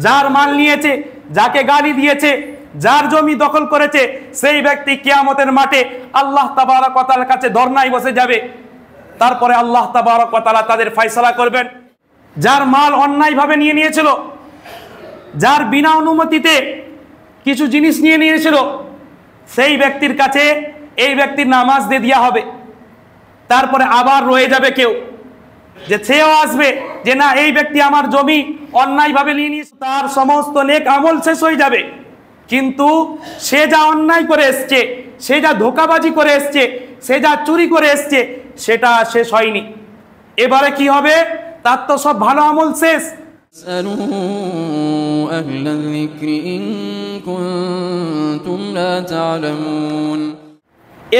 যার মাল নিয়েছে, যাকে গালি দিয়েছে, যার জমি দখল করেছে, সেই ব্যক্তি কিয়ামতের মাঠে আল্লাহ তাবারক ওয়া তাআলার কাছে ধর্নায় বসে যাবে। তারপরে আল্লাহ তাবারক ওয়া তাআলা তাদের ফয়সালা করবেন। যার মাল অন্যায়ভাবে নিয়ে নিয়েছিল, যার বিনা অনুমতিতে কিছু জিনিস নিয়ে নিয়েছিল, সেই ব্যক্তির কাছে এই ব্যক্তির নামাজ দিয়ে দেওয়া হবে। তারপরে আবার রয়ে যাবে কেউ, যে সেও আসবে যে না, এই ব্যক্তি আমার জমি অন্যায়ভাবে নিয়ে নিয়েছে, তার সমস্ত নেক আমল শেষ হয়ে যাবে, কিন্তু সে যা অন্যায় করে এসছে, সে যা ধোঁকাবাজি করে এসছে, সে যা চুরি করে এসছে, সেটা শেষ হয়নি। এবারে কি হবে? তার তো সব ভালো আমল শেষ।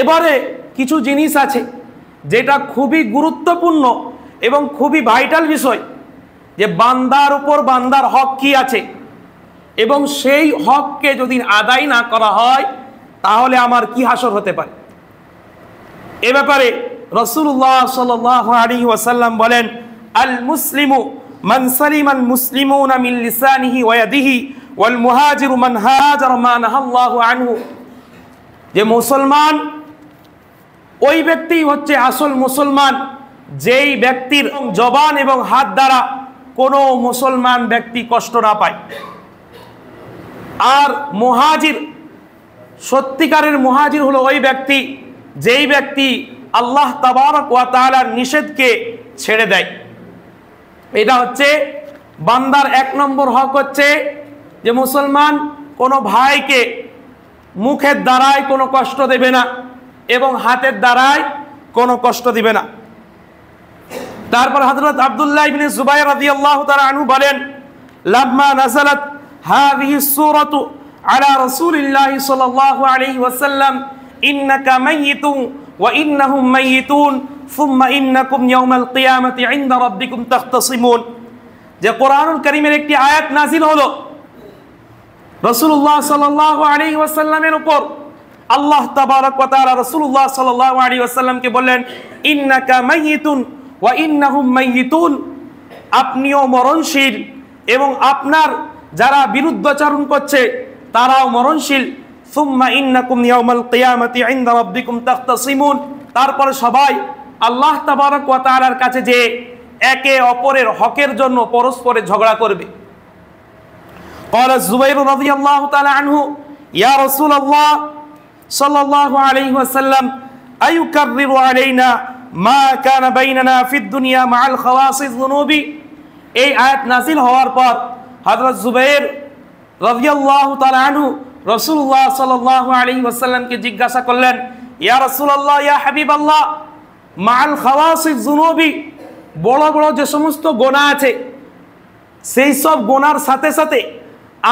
এবারে কিছু জিনিস আছে যেটা খুবই গুরুত্বপূর্ণ এবং খুবই ভাইটাল বিষয়, যে বান্দার উপর বান্দার হক কি আছে, এবং সেই হককে যদি আদায় না করা হয় তাহলে আমার কি হাসর হতে পারে। এ ব্যাপারে রাসূলুল্লাহ সাল্লাল্লাহু আলাইহি ওয়াসাল্লাম বলেন, আল মুসলিমু মান সালিমাল মুসলিমুনা মিন লিসানিহি ওয়া ইয়াদিহি ওয়াল মুহাজিরু মান হাজারা মা নাহাল্লাহু আনহু। যে মুসলমান ওই ব্যক্তি হচ্ছে আসল মুসলমান, যেই ব্যক্তির জবান এবং হাত দ্বারা কোনো মুসলমান ব্যক্তি কষ্ট না পায়। আর মুহাজির, সত্যিকারের মুহাজির হলো ওই ব্যক্তি যেই ব্যক্তি আল্লাহ তাবারক ওয়া তাআলার নিষেধকে ছেড়ে দেয়। এটা হচ্ছে বান্দার এক নম্বর হক, হচ্ছে যে মুসলমান কোনো ভাইকে মুখের দ্বারায় কোনো কষ্ট দেবে না এবং হাতের দ্বারায় কোনো কষ্ট দিবে না। তারপর হযরত আব্দুল্লাহ ইবনে জুবাইর রাদিয়াল্লাহু তাআলা আনহু বলেন, লাম্মা নাযালাত হাযিহি সূরাতু আলা রাসূলিল্লাহি সাল্লাল্লাহু আলাইহি ওয়াসাল্লাম ইন্নাকা মাইয়িতুন ওয়া ইন্নাহুম মাইয়িতুন সুম্মা ইন্নাকুম ইয়াওমাল কিয়ামাতি ইনদা রাব্বিকুম তাখতাসিমুন। যে কোরআনুল কারীমের একটি আয়াত নাযিল হলো রাসূলুল্লাহ সাল্লাল্লাহু আলাইহি ওয়াসাল্লামের উপর, আল্লাহ তাবারক ওয়া তাআলা রাসূলুল্লাহ সাল্লাল্লাহু আলাইহি ওয়াসাল্লামকে বললেন, ইন্নাকা মাইয়িতুন ওয়া ইন্নাহুম মাইয়িতুন, আপনিও মরণশীল এবং আপনার যারা বিরুদ্ধাচরণ করছে তারাও মরণশীল। সুম্মা ইন্নাকুম ইয়াওমাল কিয়ামাতি ইনদা রাব্বিকুম তাখতাসিমুন, তারপরে সবাই আল্লাহ তাবারক ওয়া তাআলার কাছে যে একে অপরের হকের জন্য পরস্পরে ঝগড়া করবে। قال الزبير رضي الله تعالى عنه يا رسول الله صلى الله عليه وسلم أيكرر علينا ما كان بيننا في الدنيا مع الخواص الذنوب। এই আয়াত নাযিল হওয়ার পর হযরত জুবাইর রাদিয়াল্লাহু তাআলা আনহু রাসূলুল্লাহ সাল্লাল্লাহু আলাইহি ওয়াসাল্লামকে জিজ্ঞাসা করলেন, ইয়া রাসূলুল্লাহ, ইয়া হাবিবাল্লাহ, মাআল খাওয়াসিয যুনুবি, বড় বড় যে সমস্ত গুনাহ আছে সেই সব গুনার সাথে সাথে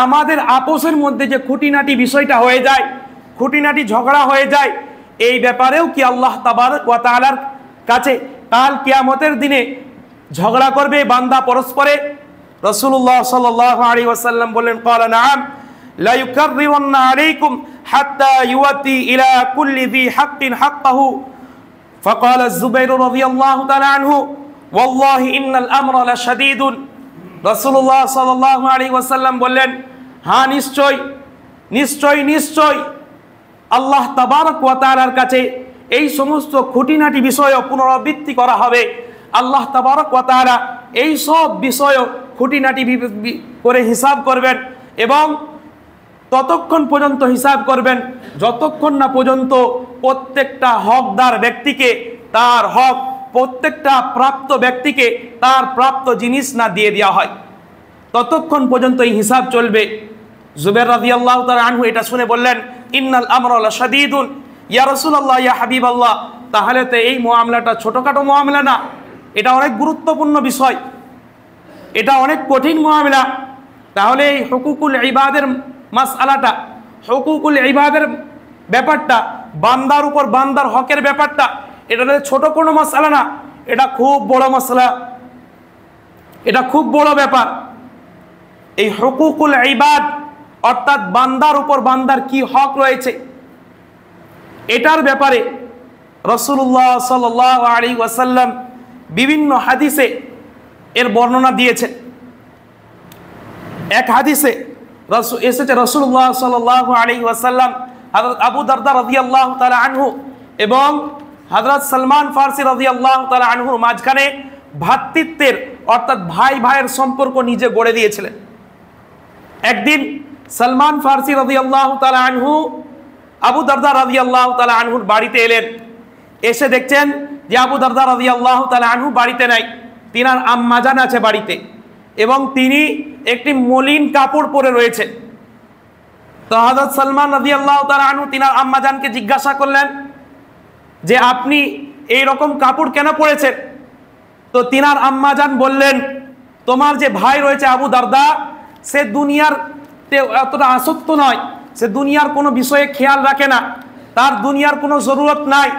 আমাদের আপোসের মধ্যে যে খুঁটিনাটি বিষয়টা হয়ে যায়, খুঁটিনাটি ঝগড়া হয়ে যায়, এই ব্যাপারেও কি আল্লাহ তাবারক ওয়া তাআলার কাছে কাল কিয়ামতের দিনে ঝগড়া করবে বান্দা পরস্পরে? রাসূলুল্লাহ সাল্লাল্লাহু আলাইহি ওয়াসাল্লাম বলেন, ক্বালা নাআম লা ইউকাররিরুন্না আলাইকুম হাত্তা ইউতি ইলা কুল্লি যী হাক্কিন হাক্কাহু। ফাকালা যুবাইর রাদিয়াল্লাহু তাআলা আনহু ওয়াল্লাহি ইন্নাল আমরা লাশাদীদুন। রাসূলুল্লাহ সাল্লাল্লাহু আলাইহি ওয়াসাল্লাম বললেন, হ্যাঁ, নিশ্চয় নিশ্চয় নিশ্চয় আল্লাহ তাবারক ওয়া তাআলার কাছে এই সমস্ত খুঁটিনাটি বিষয় পুনরাবৃত্তি করা হবে। আল্লাহ তাবারক ওয়া তাআলা এই সব বিষয় খুঁটিনাটি করে হিসাব করবেন এবং ততক্ষণ পর্যন্ত হিসাব করবেন যতক্ষণ না পর্যন্ত প্রত্যেকটা হকদার ব্যক্তিকে তার হক, প্রত্যেকটা প্রাপ্ত ব্যক্তিকে তার প্রাপ্ত জিনিস না দিয়ে দেওয়া হয়, ততক্ষণ পর্যন্ত এই হিসাব চলবে। জুবাইর রাদিয়াল্লাহু তাআলা আনহু এটা শুনে বললেন, ইন্নাল আমরা লাশাদীদুন ইয়া রাসূলুল্লাহ, ইয়া হাবিবাল্লাহ, তাহলে তো এই মুআমলাটা ছোটখাটো মুআমলা না, এটা অনেক গুরুত্বপূর্ণ বিষয়, এটা অনেক কঠিন মুআমলা। তাহলে এই হুকুকুল ইবাদের মাসআলাটা, হুকুকুল ইবাদের ব্যাপারটা, বান্দার উপর বান্দার হকের ব্যাপারটা, এটা ছোট কোনো মাসআলা না, এটা খুব বড় মাসআলা, এটা খুব বড় ব্যাপার। এই হুকুকুল ইবাদ অর্থাৎ বান্দার উপর বান্দার কি হক রয়েছে, এটার ব্যাপারে রাসূলুল্লাহ সাল্লাল্লাহু আলাইহি ওয়াসাল্লাম বিভিন্ন হাদিসে এর বর্ণনা দিয়েছেন। এক হাদিসে এসেছে রাসূলুল্লাহ সাল্লাল্লাহু আলাইহি ওয়াসাল্লাম, হযরত আবু দারদা রাদিয়াল্লাহু তাআলা আনহু এবং হযরত সালমান ফারসি রাদিয়াল্লাহু তাআলা আনহুর মাঝখানে ভ্রাতৃত্বের অর্থাৎ ভাই ভাইয়ের সম্পর্ক নিজে গড়ে দিয়েছিলেন। একদিন সালমান ফারসি রাদিয়াল্লাহু তাআলা আনহু আবু দারদা রাদিয়াল্লাহু তাআলা আনহুর বাড়িতে এলেন। এসে দেখছেন যে আবু দারদা রাদিয়াল্লাহু তাআলা আনহু বাড়িতে নাই, তিনার আম্মাজান আছে বাড়িতে এবং তিনি একটি মলিন কাপড় পরে রয়েছেন। তো হযরত সালমান রাদিয়াল্লাহু তাআলা আনহু তিনার আম্মাজানকে জিজ্ঞাসা করলেন যে আপনি এই রকম কাপড় কেন পরেছেন? তো তিনার আম্মাজান বললেন, তোমার যে ভাই রয়েছে আবু দারদা, সে দুনিয়ার এতটা আসক্ত নয়, সে দুনিয়ার কোনো বিষয়ে খেয়াল রাখে না, তার দুনিয়ার কোনো জরুরত নাই।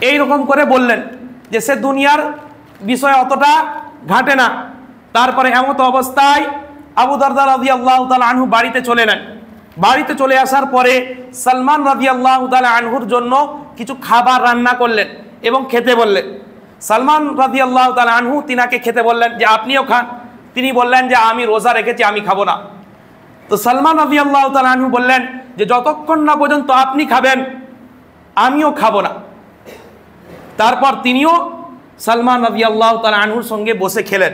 এই রকম করে বললেন যে সে দুনিয়ার বিষয়ে অতটা ঘাটে না। তারপরে এমত অবস্থায় আবু দারদা রাদিয়াল্লাহু তাআলা আনহু বাড়িতে চলে নেন। বাড়িতে চলে আসার পরে সালমান রাদিয়াল্লাহু তাআলা আনহুর জন্য কিছু খাবার রান্না করলেন এবং খেতে বললেন। সালমান রাদিয়াল্লাহু তাআলা আনহু তিনাকে খেতে বললেন যে আপনিও খান। তিনি বললেন যে আমি রোজা রেখেছি, আমি খাবো না। তো সালমান রাদিয়াল্লাহু তাআলা আনহু বললেন যে যতক্ষণ না পর্যন্ত আপনি খাবেন আমিও খাবো না। তারপর তিনিও সালমান রাদিয়াল্লাহু তাআলা আনহুর সঙ্গে বসে খেলেন।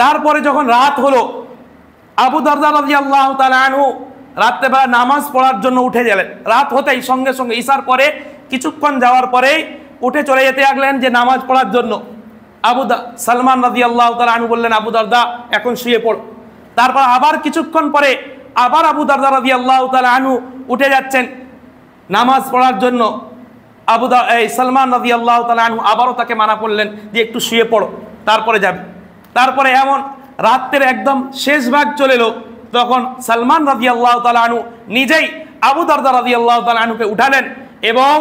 তারপরে যখন রাত হলো, আবু দারদা রাদিয়াল্লাহু তাআলা আনহু রাত্রেবেলা নামাজ পড়ার জন্য উঠে গেলেন। রাত হতেই সঙ্গে সঙ্গে ঈশার পরে কিছুক্ষণ যাওয়ার পরেই উঠে চলে যেতে লাগলেন যে নামাজ পড়ার জন্য। সালমান রাদিয়াল্লাহু তাআলা আনহু বললেন, আবু দারদা এখন শুয়ে পড়ো। তারপর আবার কিছুক্ষণ পরে আবার আবু দারদা রাদিয়াল্লাহু তাআলা আনহু উঠে যাচ্ছেন নামাজ পড়ার জন্য। সালমান রাদিয়াল্লাহু তাআলা আনহু আবারও তাকে মানা করলেন যে একটু শুয়ে পড়ো, তারপরে যাবে। তারপরে এমন রাত্রের একদম শেষ ভাগ চলে এলো, তখন সালমান রাদিয়াল্লাহু তাআলা আনহু নিজেই আবু দারদা রাদিয়াল্লাহু তাআলা আনহুকে উঠালেন এবং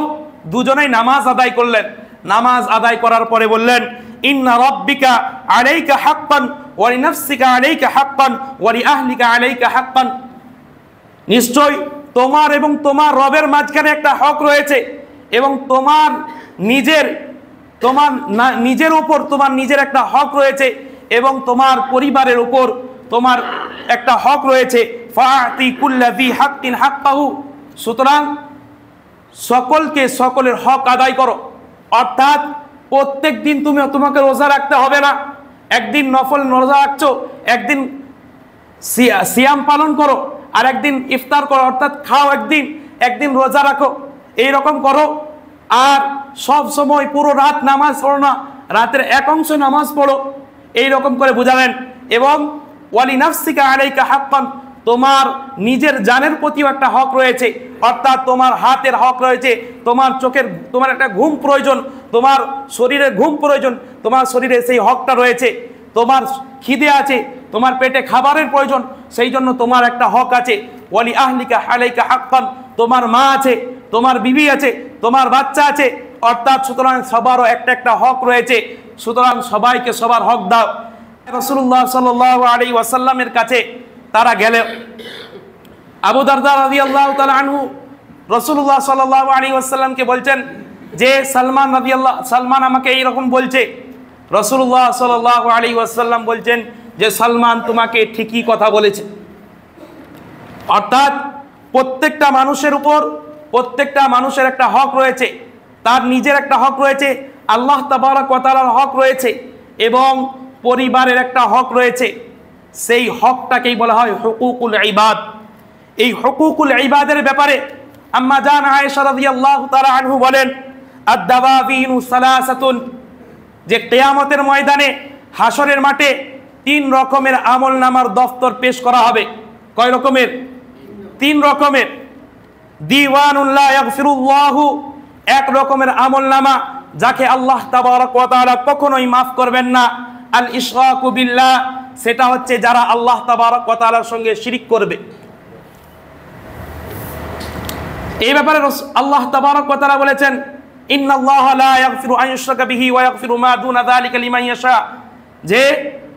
দুজনেই নামাজ আদায় করলেন। নামাজ আদায় করার পরে বললেন, ইন্না রাব্বিকা আলাইকা হাক্কান ওয়া লিনাফসিকা আলাইকা হাক্কান ওয়া লিআহলিকা আলাইকা হাক্কান, নিশ্চয় তোমার এবং তোমার রবের মাঝখানে একটা হক রয়েছে এবং তোমার নিজের উপর তোমার নিজের একটা হক রয়েছে এবং তোমার পরিবারের উপর তোমার একটা হক রয়েছে। ফাআতি কুল্লাযী হাক্কিন হাক্কাহু, সুতরাং সকলকে সকলের হক আদায় করো। অর্থাৎ প্রত্যেক দিন তোমাকে রোজা রাখতে হবে না। একদিন নফল রোজা রাখছো, একদিন সিয়াম পালন করো, আর একদিন ইফতার করো, অর্থাৎ খাও একদিন রোজা রাখো, এই রকম করো। আর সব সময় পুরো রাত নামাজ পড়ো না, রাতের এক অংশ নামাজ পড়ো, এই রকম করে বুঝালেন। এবং ওয়ালি নাফসিকা আলাইকা হাক্কান, তোমার নিজের জানের প্রতিও একটা হক রয়েছে, অর্থাৎ তোমার হাতের হক রয়েছে, তোমার একটা ঘুম প্রয়োজন, তোমার শরীরে ঘুম প্রয়োজন, তোমার শরীরে সেই হকটা রয়েছে। তোমার খিদে আছে, তোমার পেটে খাবারের প্রয়োজন, সেই জন্য তোমার একটা হক আছে। ওয়ালি আহলিকা আলাইকা হাক্কান, তোমার মা আছে, তোমার বিবি আছে, তোমার বাচ্চা আছে, অর্থাৎ সুতরাং সবারও একটা হক রয়েছে। সুতরাং সবাইকে সবার হক দাও। রাসূলুল্লাহ সাল্লাল্লাহু আলাইহি ওয়াসাল্লামের কাছে তারা গেলে আবু দারদা রাদিয়াল্লাহু তাআলা আনহু রাসূলুল্লাহ সাল্লাল্লাহু আলাইহি ওয়াসাল্লামকে বলছেন যে সালমান আমাকে এইরকম বলছে। রাসূলুল্লাহ সাল্লাল্লাহু আলাইহি ওয়াসাল্লাম বলছেন যে সালমান তোমাকে ঠিকই কথা বলেছে। অর্থাৎ প্রত্যেকটা মানুষের একটা হক রয়েছে, তার নিজের একটা হক রয়েছে, আল্লাহ তাবারক ওয়া তাআলার হক রয়েছে এবং পরিবারের একটা হক রয়েছে। সেই হকটাকেই বলা হয় হুকুকুল ইবাদ। এই হুকুকুল ইবাদের ব্যাপারে আম্মা জান আয়েশা রাদিয়াল্লাহু তাআলা আনহু বলেন, আদ-দাওয়াবিনু সালাসাতুন, যে কিয়ামতের ময়দানে হাসরের মাঠে 3 রকমের আমলনামার দফতর পেশ করা হবে। কয় রকমের? 3 রকমের। দিওয়ানুন লা ইয়াগফিরুল্লাহু, এক রকমের আমলনামা যাকে আল্লাহ তাবারক ওয়া তাআলা কখনোই মাফ করবেন না। আল ইশরাকু বিল্লাহ, সেটা হচ্ছে যারা আল্লাহ তাবারক ওয়া তাআলার সঙ্গে শিরিক করবে। এই ব্যাপারে আল্লাহ তাবারক ওয়া তাআলা বলেছেন, ইন্নাল্লাহা লা ইয়াগফিরু আন ইউশরাকা বিহি ওয়া ইয়াগফিরু মা দুনা যালিকা লিমান ইয়াশা, যে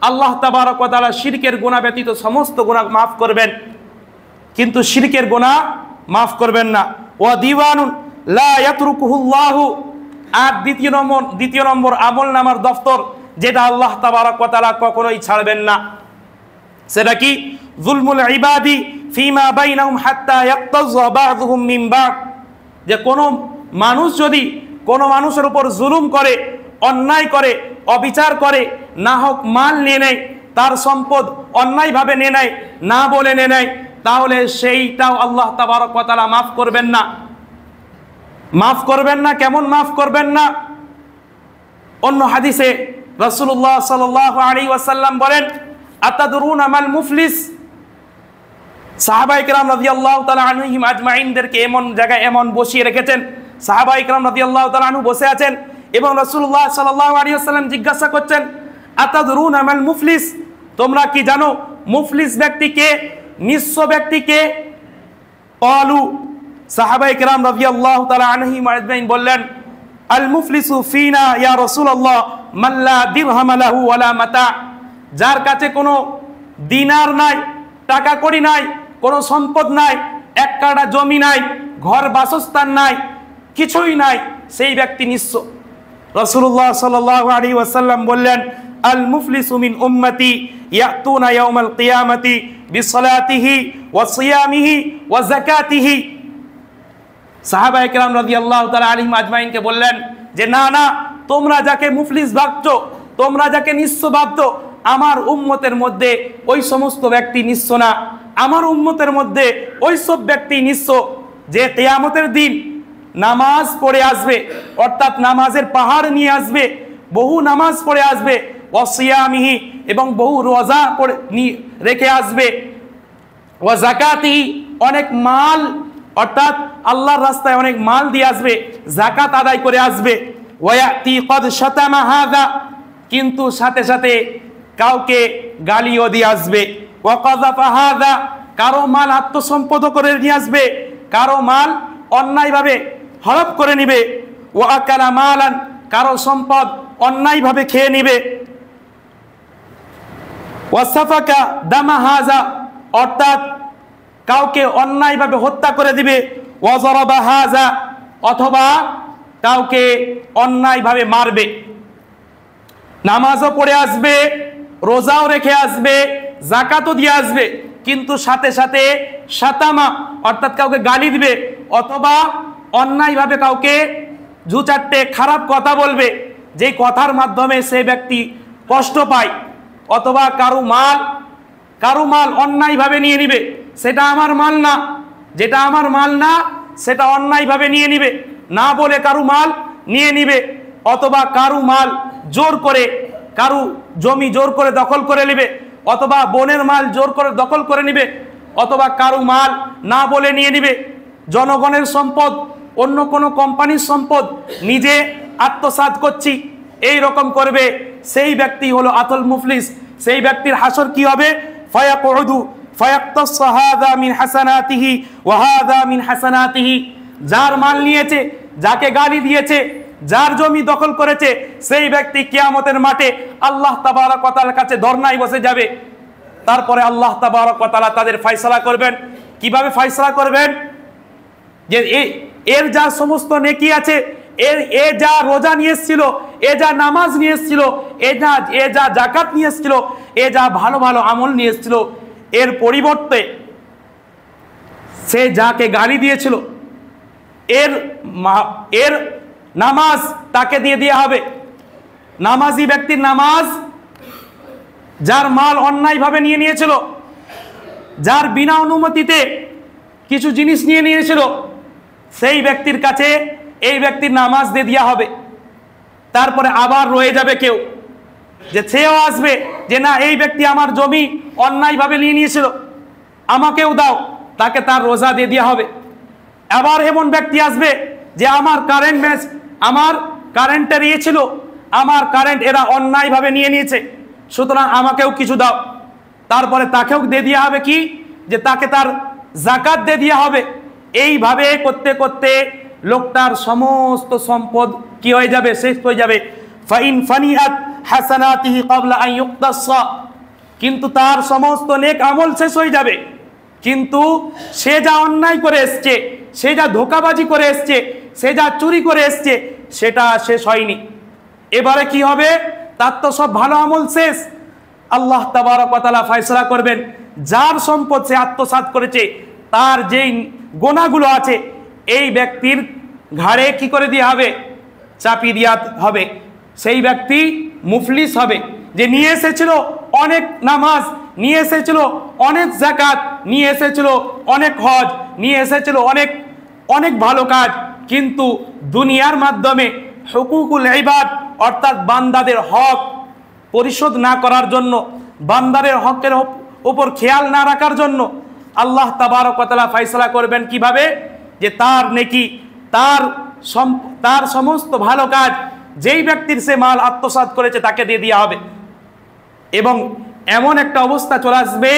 আল্লাহ তাবারক ওয়া তাআলা শিরকের গুনাহ ব্যতীত সমস্ত গুনাহ মাফ করবেন, কিন্তু শিরকের গুনাহ মাফ করবেন না। ওয়া দিওয়ানুন লা ইয়াতরুকুহুল্লাহু, আর দ্বিতীয় নম্বর আমলনামার দফতর যেটা আল্লাহ তাবারক ওয়া তাআলা কখনোই ছাড়বেন না। সেটা কি? যুলমুল ইবাদি ফিমা বাইনাহুম হাত্তা ইয়াক্তাযা বা'যুহুম মিন বা'দ, যে কোনো মানুষ যদি কোনো মানুষের উপর জুলুম করে, অন্যায় করে, অবিচার করে, না হোক মাল নিয়ে নেয়, তার সম্পদ অন্যায়ভাবে নিয়ে নেয়, না বলে নিয়ে নেয়, তাহলে সেইটাও আল্লাহ তাবারক ওয়া তাআলা মাফ করবেন না। মাফ করবেন না। কেমন মাফ করবেন না? অন্য হাদিসে রাসূলুল্লাহ সাল্লাল্লাহু আলাইহি ওয়াসাল্লাম বলেন, আতাদরুনা মাল মুফলিস? সাহাবায়ে কেরাম রাদিয়াল্লাহু তাআলা আনহুম আজমাইনদেরকে এমন জায়গায় এমন বসিয়ে রেখেছেন, সাহাবায়ে কেরাম রাদিয়াল্লাহু তাআলা আনহু বসে আছেন এবং রাসূলুল্লাহ সাল্লাল্লাহু আলাইহি ওয়াসাল্লাম জিজ্ঞাসা করছেন, আতাদরুনা মাল মুফলিস? তোমরা কি জানো মুফলিস ব্যক্তিকে, নিঃস্ব ব্যক্তিকে? ক্বালু, সাহাবায়ে কেরাম রাদিয়াল্লাহু তাআলা আনহুম আজমাইন বললেন, আল মুফলিসু ফিনা ইয়া রাসূলুল্লাহ মান লা দিরহাম লাহু ওয়ালা মাতা, যার কাছে কোনো দিনার নাই, টাকা কড়ি নাই, কোনো সম্পদ নাই, এক কাঠা জমি নাই, ঘর বাসস্থান নাই, কিছুই নাই, সেই ব্যক্তি নিঃস্ব। রাসূলুল্লাহ সাল্লাল্লাহু আলাইহি ওয়াসাল্লাম বললেন, আল মুফলিসু মিন উম্মতি ইয়াতুনা ইয়াউমাল কিয়ামাতি বিসসালাতিহি ওয়া সিয়ামিহি ওয়া যাকাতিহি। সাহাবায়ে কেরাম রাদিয়াল্লাহু তাআলা আলাইহিম আজমাইনকে বললেন যে না না, তোমরা যাকে মুফলিস ভাবছো, তোমরা যাকে নিঃস্ব ভাবছো, আমার উম্মতের মধ্যে ওই সমস্ত ব্যক্তি নিঃস্ব না। আমার উম্মতের মধ্যে ওই সব ব্যক্তি নিঃস্ব যে কিয়ামতের দিন নামাজ পড়ে আসবে, অর্থাৎ নামাজের পাহাড় নিয়ে আসবে, বহু নামাজ পড়ে আসবে, ওয়া সিয়ামিহি, এবং বহু রোজা পড়ে রেখে আসবে, ওয়া যাকাতিহি, অনেক মাল, অর্থাৎ আল্লাহর রাস্তায় অনেক মাল দিয়ে আসবে, যাকাত আদায় করে আসবে। ওয়া ইয়াতি ক্বাদ শাতামা হাযা, কিন্তু সাথে সাথে কাউকে গালিও দিয়ে আসবে। ওয়া কাযাফা হাযা, কারো মাল আত্মসম্পদ করে নিয়ে আসবে, কারো মাল অন্যায়ভাবে হড়প করে নিবে। ওয়া আকালা মালান, কারো সম্পদ অন্যায়ভাবে খেয়ে নিবে। ওয়া সাফাকা দামা হাযা, অর্থাৎ কাউকে অন্যায়ভাবে হত্যা করে দিবে। ওয়া যারাবা হাযা, অথবা কাউকে অন্যায়ভাবে মারবে। নামাজও পড়ে আসবে, রোজাও রেখে আসবে, যাকাতও দিয়ে আসবে, কিন্তু সাথে সাথে শাতামা, অর্থাৎ কাউকে গালি দিবে, অথবা অন্যায়ভাবে কাউকে দু চারটে খারাপ কথা বলবে, যেই কথার মাধ্যমে সে ব্যক্তি কষ্ট পায়। অথবা কারো মাল অন্যায়ভাবে নিয়ে নিবে, সেটা আমার মাল না, যেটা আমার মাল না সেটা অন্যায়ভাবে নিয়ে নিবে, না বলে কারো মাল নিয়ে নিবে। অথবা কারো মাল জোর করে, কারো জমি জোর করে দখল করে নেবে, অথবা বনের মাল জোর করে দখল করে নিবে, অথবা কারো মাল না বলে নিয়ে নিবে। জনগণের সম্পদ, অন্য কোনো কোম্পানির সম্পদ নিজে আত্মসাৎ করছি, এই রকম করবে, সেই ব্যক্তি হলো আতল মুফলিস। সেই ব্যক্তির হাসর কি হবে? ফায়াকুদু ফায়াক্তাস হাযা মিন হাসানাতিহি ওয়া হাযা মিন হাসানাতিহি, যার মাল নিয়েছে, যাকে গালি দিয়েছে, যার জমি দখল করেছে, সেই ব্যক্তি কিয়ামতের মাঠে আল্লাহ তাবারক ওয়া তাআলার কাছে ধর্নায় বসে যাবে। তারপরে আল্লাহ তাবারক ওয়া তাআলা তাদের ফয়সালা করবেন। কিভাবে ফয়সালা করবেন? যে এর যা সমস্ত নেকি আছে, এ যা রোজা নিয়ে এসেছিল, এ যা নামাজ নিয়ে এসেছিল, এ যা যাকাত নিয়ে এসেছিল, এ যা ভালো ভালো আমল নিয়ে এসেছিল, এর পরিবর্তে সে যাকে গালি দিয়েছিল এর নামাজ তাকে দিয়ে দেওয়া হবে। নামাজি ব্যক্তির নামাজ, যার মাল অন্যায়ভাবে নিয়ে নিয়েছিল, যার বিনা অনুমতিতে কিছু জিনিস নিয়ে নিয়েছিল, সেই ব্যক্তির কাছে এই ব্যক্তির নামাজ দিয়ে দেওয়া হবে। তারপরে আবার রয়ে যাবে কেউ, যে সেও আসবে যে না, এই ব্যক্তি আমার জমি অন্যায়ভাবে নিয়ে নিয়েছিল, আমাকেও দাও, তাকে তার রোজা দিয়ে দেওয়া হবে। আবার এমন ব্যক্তি আসবে যে আমার কারেন্টের ইয়ে ছিল, আমার কারেন্ট এরা অন্যায়ভাবে নিয়ে নিয়েছে, সুতরাং আমাকেও কিছু দাও। তারপরে তাকেও দিয়ে দেওয়া হবে কি, যে তাকে তার যাকাত দিয়ে দেওয়া হবে। এইভাবে করতে করতে লোকটার সমস্ত সম্পদ কি হয়ে যাবে? শেষ হয়ে যাবে। ফাইন ফানিয়াত হাসানাতিহি ক্বাবলা আন ইউক্তাসা, কিন্তু তার সমস্ত নেক আমল শেষ হয়ে যাবে, কিন্তু সে যা অন্যায় করে এসছে, সে যা ধোঁকাবাজি করে এসছে, সে যা চুরি করে এসছে, সেটা শেষ হয়নি। এবারে কি হবে? তার তো সব ভালো আমল শেষ, আল্লাহ তাবারক ওয়া তাআলা ফয়সালা করবেন যার সম্পদ সে আত্মসাৎ করেছে তার যেই গুনাহগুলো আছে এই ব্যক্তির ঘাড়ে কি করে দেওয়া হবে, চাপিয়ে দেওয়া হবে। সেই ব্যক্তি মুফলিস হবে, যে নিয়ে এসেছিল অনেক নামাজ, নিয়ে এসেছিল অনেক যাকাত, নিয়ে এসেছিল অনেক হজ, নিয়ে এসেছিল অনেক অনেক ভালো কাজ, কিন্তু দুনিয়ার মাধ্যমে হুকুকুল ইবাদ অর্থাৎ বান্দাদের হক পরিশোধ না করার জন্য, বান্দাদের হকের উপর খেয়াল না রাখার জন্য আল্লাহ তাবারক ওয়া তাআলা ফয়সালা করবেন কিভাবে, যে তার নেকি, তার সমস্ত ভালো কাজ যেই ব্যক্তির সে মাল আত্মসাৎ করেছে তাকে দিয়ে দেওয়া হবে। এবং এমন একটা অবস্থা চলে আসবে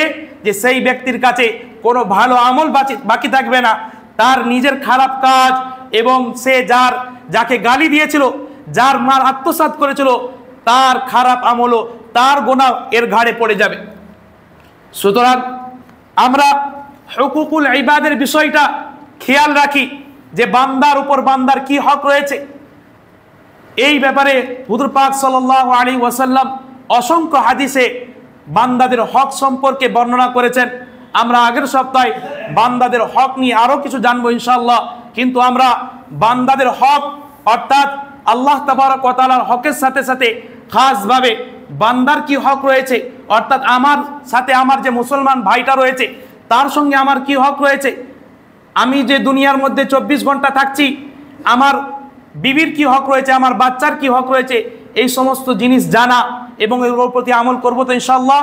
যে সেই ব্যক্তির কাছে কোনো ভালো আমল বাকি থাকবে না। তার নিজের খারাপ কাজ এবং সে যাকে গালি দিয়েছিল, যার মাল আত্মসাৎ করেছিল, তার খারাপ আমলও, তার গুনাহ এর ঘাড়ে পড়ে যাবে। সুতরাং আমরা হুকুকুল ইবাদের বিষয়টা খেয়াল রাখি যে বান্দার উপর বান্দার কি হক রয়েছে। এই ব্যাপারে হুজুর পাক সাল্লাল্লাহু আলাইহি ওয়াসাল্লাম অসংখ্য হাদিসে বান্দাদের হক সম্পর্কে বর্ণনা করেছেন। আমরা আগের সপ্তাহে বান্দাদের হক নিয়ে আরও কিছু জানবো ইনশাআল্লাহ, কিন্তু আমরা বান্দাদের হক অর্থাৎ আল্লাহ তাবারক ওয়া তাআলার হকের সাথে সাথে খাসভাবে বান্দার কি হক রয়েছে, অর্থাৎ আমার সাথে আমার যে মুসলমান ভাইটা রয়েছে তার সঙ্গে আমার কি হক রয়েছে, আমি যে দুনিয়ার মধ্যে 24 ঘন্টা থাকছি আমার বিবির কি হক রয়েছে, আমার বাচ্চার কি হক রয়েছে, এই সমস্ত জিনিস জানা এবং এর প্রতি আমল করবো তো ইনশাআল্লাহ।